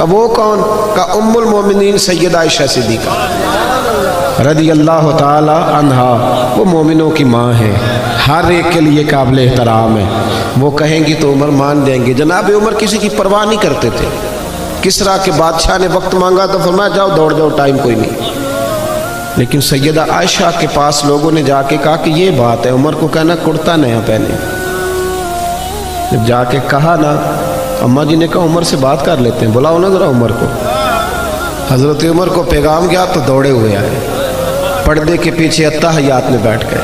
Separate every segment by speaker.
Speaker 1: کہ وہ کون؟ کہ ام المومنین سیدہ عائشہ صدیقہ رضی اللہ تعالی عنہا، وہ مومنوں کی ماں ہے، ہر ایک کے لیے قابل احترام ہے۔ وہ کہیں گی تو عمر مان دیں گے۔ جناب عمر کسی کی پرواہ نہیں کرتے تھے۔ کسریٰ کے بادشاہ نے وقت مانگا تو فرمایا جاؤ دوڑ جاؤ، ٹائم کوئی نہیں۔ لیکن سیدہ عائشہ کے پاس لوگوں نے جا کے کہا کہ یہ بات ہے، عمر کو کہنا کرتا نیا پہنے۔ جب جا کے کہا نا، اماں جی نے کہا عمر سے بات کر لیتے ہیں، بلاؤ نا ذرا عمر کو۔ حضرت عمر کو پیغام گیا تو دوڑے ہوئے آئے، پردے کے پیچھے اتحیات میں بیٹھ گئے،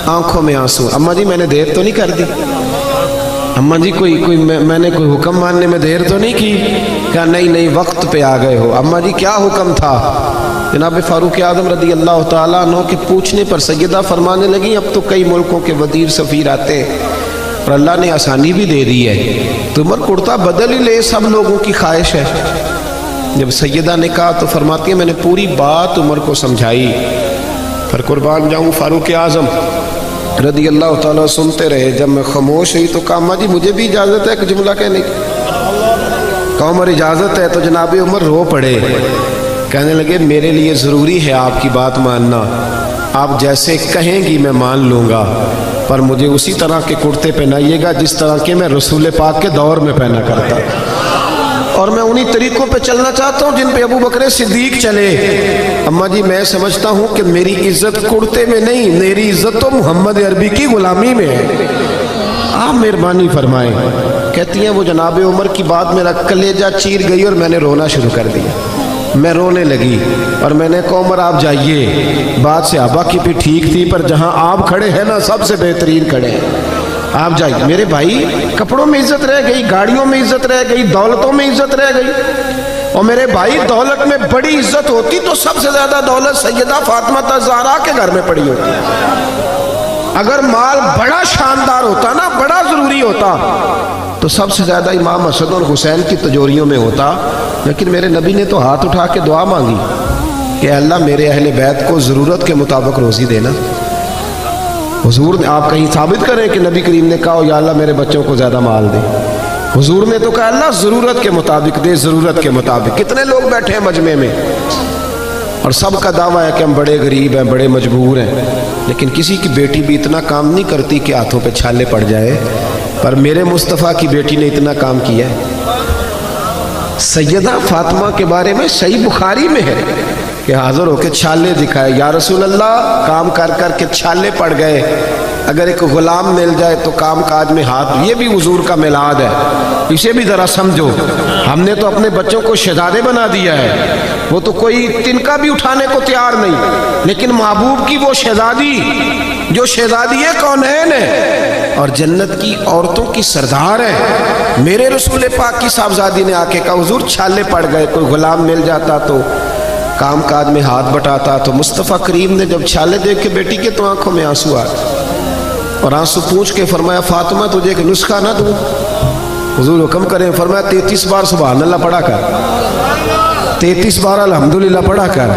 Speaker 1: آنکھوں میں آنسو۔ اماں جی میں نے دیر تو نہیں کر دی؟ اماں جی میں نے کوئی حکم ماننے میں دیر تو نہیں کی؟ کہا نہیں وقت پہ آ گئے ہو۔ اماں جی کیا حکم تھا؟ جناب فاروق اعظم رضی اللہ تعالیٰ عنہ کے پوچھنے پر سیدہ فرمانے لگی اب تو کئی ملکوں کے وزیر سفیر آتے اور اللہ نے آسانی بھی دے دی ہے، تو عمر کرتا بدل ہی لے، سب لوگوں کی خواہش ہے۔ جب سیدہ نے کہا تو فرماتی ہے میں نے پوری بات عمر کو سمجھائی، پر قربان جاؤں فاروق اعظم رضی اللہ تعالیٰ سنتے رہے۔ جب میں خاموش ہوئی تو کہا اماں جی مجھے بھی اجازت ہے کہ جملہ کہنے کی؟ کہا عمر اجازت ہے۔ تو جناب عمر رو پڑے، کہنے لگے میرے لیے ضروری ہے آپ کی بات ماننا، آپ جیسے کہیں گی میں مان لوں گا، پر مجھے اسی طرح کے کرتے پہنائیے گا جس طرح کے میں رسول پاک کے دور میں پہنا کرتا، اور میں انہی طریقوں پہ چلنا چاہتا ہوں جن پہ ابو بکر صدیق چلے۔ اماں جی میں سمجھتا ہوں کہ میری عزت کرتے میں نہیں، میری عزت تو محمد عربی کی غلامی میں ہے، آپ مہربانی فرمائیں۔ کہتی ہیں وہ جناب عمر کی بات میرا کلیجہ چیر گئی اور میں نے رونا شروع کر دیا، میں رونے لگی اور میں نے کہا عمر آپ جائیے، بات صحابہ کی بھی ٹھیک تھی پر جہاں آپ کھڑے ہیں نا سب سے بہترین کھڑے ہیں، آپ جائیے۔ میرے بھائی کپڑوں میں عزت رہ گئی، گاڑیوں میں عزت رہ گئی، دولتوں میں عزت رہ گئی، اور میرے بھائی دولت میں بڑی عزت ہوتی تو سب سے زیادہ دولت سیدہ فاطمہ الزہرا کے گھر میں پڑی ہوتی۔ اگر مال بڑا شاندار ہوتا نا، بڑا ضروری ہوتا تو سب سے زیادہ امام حسن اور حسین کی تجوریوں میں ہوتا، لیکن میرے نبی نے تو ہاتھ اٹھا کے دعا مانگی کہ اللہ میرے اہل بیت کو ضرورت کے مطابق روزی دینا۔ حضور نے آپ کہیں ثابت کریں کہ نبی کریم نے کہا یا اللہ میرے بچوں کو زیادہ مال دے؟ حضور نے تو کہا اللہ ضرورت کے مطابق دے، ضرورت کے مطابق۔ کتنے لوگ بیٹھے ہیں مجمع میں اور سب کا دعویٰ ہے کہ ہم بڑے غریب ہیں، بڑے مجبور ہیں، لیکن کسی کی بیٹی بھی اتنا کام نہیں کرتی کہ ہاتھوں پہ چھالے پڑ جائے، پر میرے مصطفیٰ کی بیٹی نے اتنا کام کیا ہے۔ سیدہ فاطمہ کے بارے میں صحیح بخاری میں ہے کہ حاضر ہو کے چھالے دکھائے، یا رسول اللہ کام کر کر کے چھالے پڑ گئے، اگر ایک غلام مل جائے تو کام کاج میں ہاتھ، یہ بھی حضور کا میلاد ہے، اسے بھی ذرا سمجھو۔ ہم نے تو اپنے بچوں کو شہزادے بنا دیا ہے، وہ تو کوئی تنکا بھی اٹھانے کو تیار نہیں، لیکن محبوب کی وہ شہزادی جو شہزادی کونین ہے اور جنت کی عورتوں کی سردار ہے، میرے رسول پاک کی صاحبزادی نے آ کے کہا حضور چھالے پڑ گئے، کوئی غلام مل جاتا تو کام کاج میں ہاتھ بٹاتا، تو مصطفیٰ کریم نے جب چھالے دیکھ کے بیٹی کے تو آنکھوں میں آنسو آ گئے، اور آنسو پوچھ کے فرمایا فاطمہ تجھے ایک نسخہ نہ دوں؟ حضور حکم کریں، فرمایا 33 بار سبحان اللہ پڑھا کر، 33 بار الحمدللہ پڑھا کر،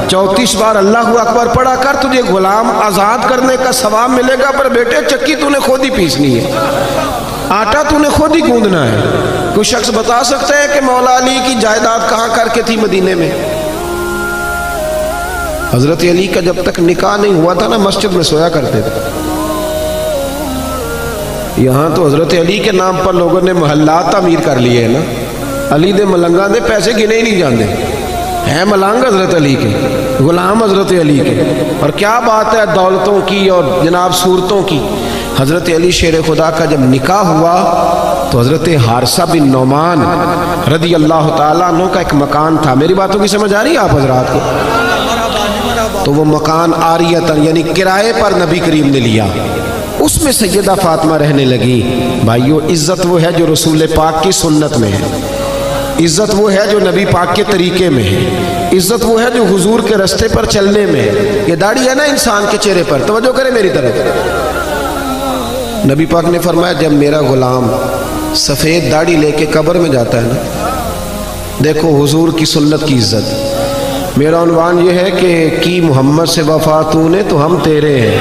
Speaker 1: 34 بار اللہ اکبر پڑھا کر، تجھے غلام آزاد کرنے کا ثواب ملے گا، پر بیٹے چکی تو نے خود ہی پیسنی ہے، آٹا تو نے خود ہی گوندنا ہے۔ کوئی شخص بتا سکتا ہے کہ مولا علی کی جائیداد کہاں کر کے تھی مدینے میں؟ حضرت علی کا جب تک نکاح نہیں ہوا تھا نا مسجد میں سویا کرتے تھے۔ یہاں تو حضرت علی کے نام پر لوگوں نے محلات تعمیر کر لیے ہیں نا، علی دے ملنگاں دے پیسے گنے ہی نہیں جاندے ہیں، ملنگ حضرت علی کے، غلام حضرت علی کے، اور کیا بات ہے دولتوں کی اور جناب صورتوں کی۔ حضرت علی شیر خدا کا جب نکاح ہوا تو حضرت حارثہ بن نعمان رضی اللہ تعالیٰ عنہ کا ایک مکان تھا، میری باتوں کی سمجھ آ رہی ہے آپ حضرات کو؟ تو وہ مکان عاریتاً یعنی کرائے پر نبی کریم نے لیا، اس میں سیدہ فاطمہ رہنے لگی۔ بھائیو عزت وہ ہے جو رسول پاک کی سنت میں ہے، عزت وہ ہے جو نبی پاک کے طریقے میں ہے، عزت وہ ہے جو حضور کے رستے پر چلنے میں ہے۔ یہ داڑھی ہے نا انسان کے چہرے پر، توجہ کرے میری طرف۔ نبی پاک نے فرمایا جب میرا غلام سفید داڑھی لے کے قبر میں جاتا ہے نا، دیکھو حضور کی سنت کی عزت، میرا عنوان یہ ہے کہ کی محمد سے وفا تو نے تو ہم تیرے ہیں،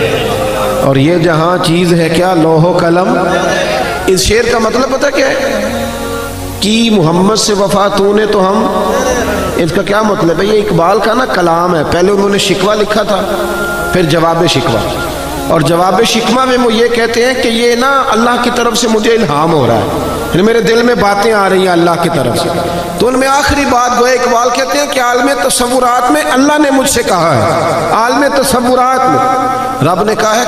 Speaker 1: اور یہ جہاں چیز ہے کیا لوح و قلم۔ اس شعر کا مطلب پتہ کیا ہے؟ کی محمد سے وفا تو نے تو ہم، اس کا کیا مطلب ہے؟ یہ اقبال کا نا کلام ہے، پہلے انہوں نے شکوہ لکھا تھا، پھر جواب شکوہ، اور جواب شکوہ میں وہ یہ کہتے ہیں کہ یہ نا اللہ کی طرف سے مجھے الہام ہو رہا ہے، یعنی میرے دل میں باتیں آ رہی ہیں اللہ کی طرف سے۔ تو ان میں آخری بات گویا اقبال کہتے ہیں کہ عالم تصورات میں اللہ نے مجھ سے کہا ہے، عالم تصورات میں رب نے کہا ہے